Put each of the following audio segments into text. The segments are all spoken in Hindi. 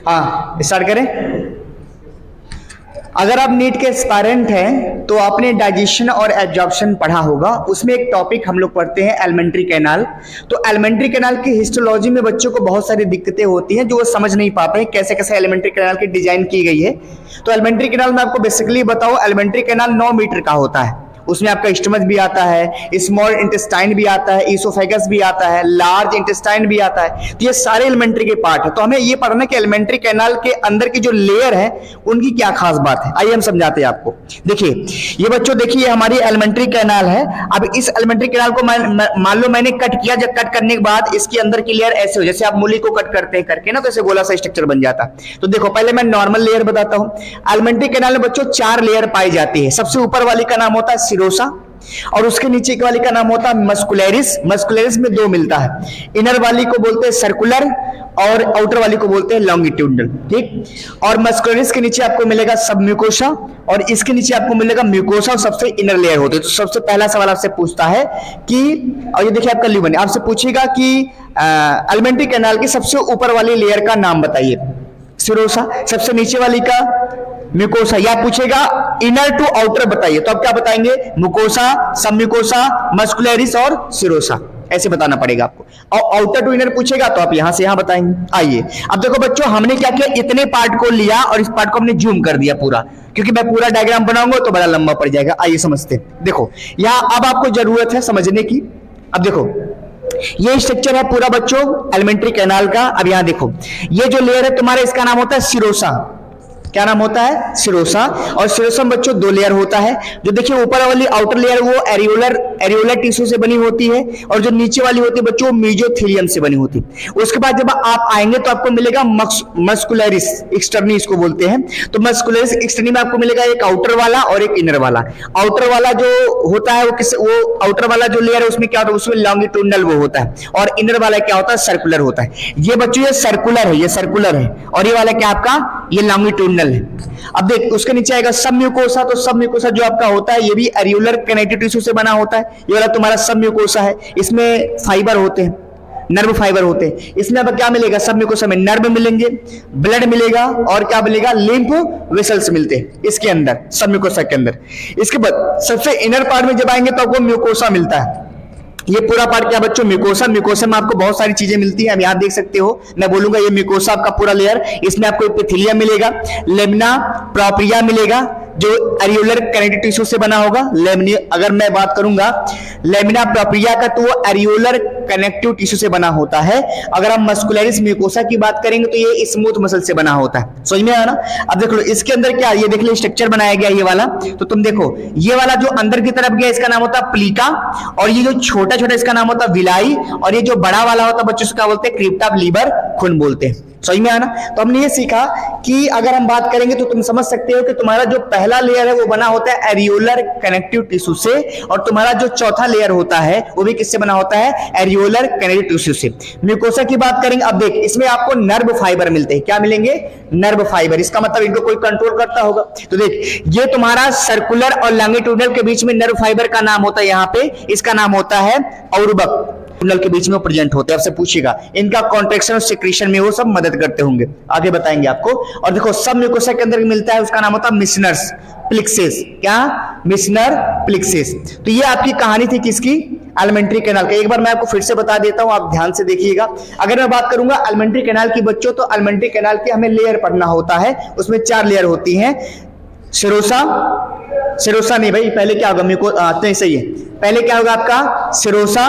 हाँ स्टार्ट करें। अगर आप नीट के एस्पायरेंट हैं तो आपने डाइजेशन और एब्जॉर्प्शन पढ़ा होगा। उसमें एक टॉपिक हम लोग पढ़ते हैं एलिमेंट्री कैनाल। तो एलिमेंट्री कैनाल की हिस्टोलॉजी में बच्चों को बहुत सारी दिक्कतें होती हैं जो वो समझ नहीं पाते हैं कैसे कैसे एलिमेंट्री कैनाल की डिजाइन की गई है। तो एलिमेंट्री कैनाल में आपको बेसिकली बताओ, एलिमेंट्री कैनाल 9 मीटर का होता है। उसमें आपका स्टमच भी आता है, स्मॉल इंटेस्टाइन भी आता है, ईसोफेगस भी आता है, लार्ज इंटेस्टाइन भी आता है। तो ये सारे एलिमेंट्री के पार्ट है। तो हमें ये पढ़ना कि एलिमेंट्री कैनाल के अंदर की जो लेयर है उनकी क्या खास बात है। आइए हम समझाते हैं आपको। देखिए ये बच्चों, देखिए हमारी एलिमेंट्री कैनाल है। अब इस एलिमेंट्री कैनाल को मान लो मैंने कट किया। जब कट करने के बाद इसके अंदर की लेयर ऐसे हो, जैसे आप मूली को कट करते हैं करके ना, तो ऐसे गोला सा स्ट्रक्चर बन जाता है। तो देखो पहले मैं नॉर्मल लेयर बताता हूं। एलिमेंट्री कैनाल में बच्चों 4 लेयर पाई जाती है। सबसे ऊपर वाली का नाम होता है सिरोसा और उसके नीचे वाली का नाम होता है मस्कुलरिस। मस्कुलरिस में 2 मिलता है। इनर वाली को बोलते हैं सर्कुलर और आउटर वाली को बोलते हैं लॉन्गिट्यूडनल। ठीक। और मस्कुलरिस के नीचे आपको मिलेगा सब और इसके नीचे आपको मिलेगा म्यूकोसा और सबसे इनर लेयर होती है। तो सबसे पहला सवाल आपसे पूछता है कि, और ये देखिए आपका ल्यूमन आपसे पूछेगा कि एलिमेंट्री कैनाल की सबसे ऊपर वाली लेयर का नाम बताइए। सिरोसा। सबसे नीचे वाली का म्यूकोसा। या पूछेगा इनर टू आउटर बताइए, तो आप क्या बताएंगे? म्यूकोसा, सबम्यूकोसा, मस्कुलरिस और सिरोसा, ऐसे बताना पड़ेगा आपको। और आउटर टू इनर पूछेगा तो आप यहां से यहां बताएंगे। आइए अब देखो बच्चों, हमने क्या किया, इतने पार्ट को लिया और इस पार्ट को हमने जूम कर दिया पूरा, क्योंकि मैं पूरा डायग्राम बनाऊंगा तो बड़ा लंबा पड़ जाएगा। आइए समझते हैं। देखो यहां अब आपको जरूरत है समझने की। अब देखो ये स्ट्रक्चर है पूरा बच्चों एलिमेंट्री कैनाल का। अब यहां देखो ये जो लेयर है तुम्हारा, इसका नाम होता है सिरोसा। क्या नाम होता है? सिरोसा। और सिरोसा में बच्चों 2 लेयर होता है। जो देखिए ऊपर वाली आउटर लेयर वो एरियोलर टिश्यू से बनी होती है और जो नीचे वाली होती है बच्चों मेसोथेलियम से बनी होती है। उसके बाद जब आप आएंगे तो आपको मिलेगा मस्कुलरिस एक्सटर्नी, इसको बोलते हैं। तो मस्कुलरिस एक्सटर्नी में आपको मिलेगा एक आउटर वाला और एक इनर वाला। आउटर वाला जो होता है वो आउटर वाला जो लेयर है उसमें क्या होता है, उसमें लॉन्गिट्यूडनल वो होता है। और इनर वाला क्या होता है? सर्कुलर होता है। ये बच्चों ये सर्कुलर है, ये सर्कुलर है। और ये वाला क्या आपका? ये लॉन्गिट्यूडनल है। अब देख उसके नीचे आएगा सबम्यूकोसा। तो सबम्यूकोसा जो आपका होता है ये भी एरियोलर कनेक्टिव टिश्यू से बना होता है। ये वाला तुम्हारा सबम्यूकोसा है। इसमें फाइबर होते हैं, नर्व फाइबर होते हैं। इसमें अब क्या मिलेगा? सबम्यूकोसा में नर्व मिलेंगे, ब्लड मिलेगा और क्या मिलेगा? लिम्फ वेसल्स मिलते हैं इसके अंदर, सबम्यूकोसा के अंदर। इसके बाद सबसे इनर पार्ट में जब आएंगे तो आपको म्यूकोसा मिलता है। ये पूरा पार्ट क्या बच्चों? म्यूकोसा। म्यूकोसा में आपको बहुत सारी चीजें मिलती हैं। अब यहां देख सकते हो, मैं बोलूंगा ये म्यूकोसा आपका पूरा लेयर। इसमें आपको एपिथेलियम मिलेगा, लेमिना प्रोप्रिया मिलेगा जो एरियोलर कनेक्टिव टिश्यू से बना होगा। अगर मैं बात करूंगा लेमिना प्रोप्रिया का तो वो एरियोलर कनेक्टिव टिश्यू से बना होता है। अगर हम मस्कुलरिस म्यूकोसा की बात करेंगे तो ये स्मूथ मसल से बना होता है। समझ में आया ना? अब देख लो इसके अंदर क्या, ये देख लो स्ट्रक्चर बनाया गया ये वाला। तो तुम देखो ये वाला जो अंदर की तरफ गया इसका नाम होता है प्लीका, और ये जो छोटा छोटा इसका नाम होता है विलाई, और ये जो बड़ा वाला होता है बच्चों से क्या बोलते हैं? क्रिप्टा लीबर खून बोलते हैं। सही में आना। तो हमने ये सीखा कि अगर हम बात करेंगे तो तुम समझ सकते हो कि तुम्हारा जो पहला लेयर है वो बना होता है एरियोलर कनेक्टिव टिश्यू से, और तुम्हारा जो चौथा लेयर होता है वो भी किससे बना होता है? एरियोलर कनेक्टिव टिश्यू से। म्यूकोसा की बात करेंगे, अब देख इसमें आपको नर्व फाइबर मिलते हैं। क्या मिलेंगे? Nerve fibre. इसका मतलब इनको कोई कंट्रोल करता होगा। तो देख ये तुम्हारा सर्कुलर और लॉन्गिट्यूडनल के बीच में नर्व फाइबर का नाम होता है यहाँ पे, इसका नाम होता है औरबक। टनल के बीच में प्रेजेंट होते हैं। आपसे पूछेगा इनका कॉन्ट्रैक्शन और सिक्रीशन में वो सब मदद करते होंगे, आगे बताएंगे आपको। और देखो सब म्यूकोसा के अंदर मिलता है, उसका नाम होता है मिशनर्स प्लिक्सेस। क्या? मिशनर प्लिक्सेस। तो ये आपकी कहानी थी किसकी? एलिमेंट्री कैनाल का। एक बार मैं आपको फिर से बता देता हूं, आप ध्यान से देखिएगा। अगर मैं बात करूंगा एलिमेंट्री कैनाल की बच्चों, तो एलिमेंट्री कैनाल की हमें लेयर पढ़ना होता है। उसमें 4 लेयर होती हैं। सिरोसा नहीं भाई, पहले क्या होगा? नहीं सही है, पहले क्या होगा आपका? सिरोसा,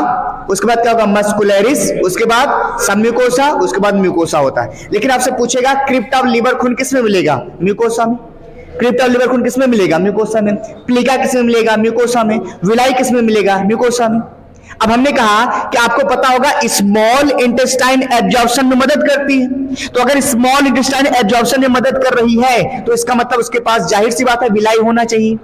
उसके बाद क्या होगा? मस्कुलरिस, उसके बाद सबम्यूकोसा, उसके बाद म्यूकोसा होता है। लेकिन आपसे पूछेगा क्रिप्टा लीबर खून किस में मिलेगा? म्यूकोसा में। क्रिप्टा लीबर खून किस में मिलेगा? म्यूकोसा में। प्लीका किस में मिलेगा? म्यूकोसा में। विलाई किस में मिलेगा? म्यूकोसा में। अब हमने कहा कि आपको पता होगा स्मॉल इंटेस्टाइन एब्जॉर्प्शन में मदद करती है। तो अगर स्मॉल इंटेस्टाइन एब्जॉर्प्शन में मदद कर रही है तो इसका मतलब उसके पास जाहिर सी बात है विलाई होना चाहिए।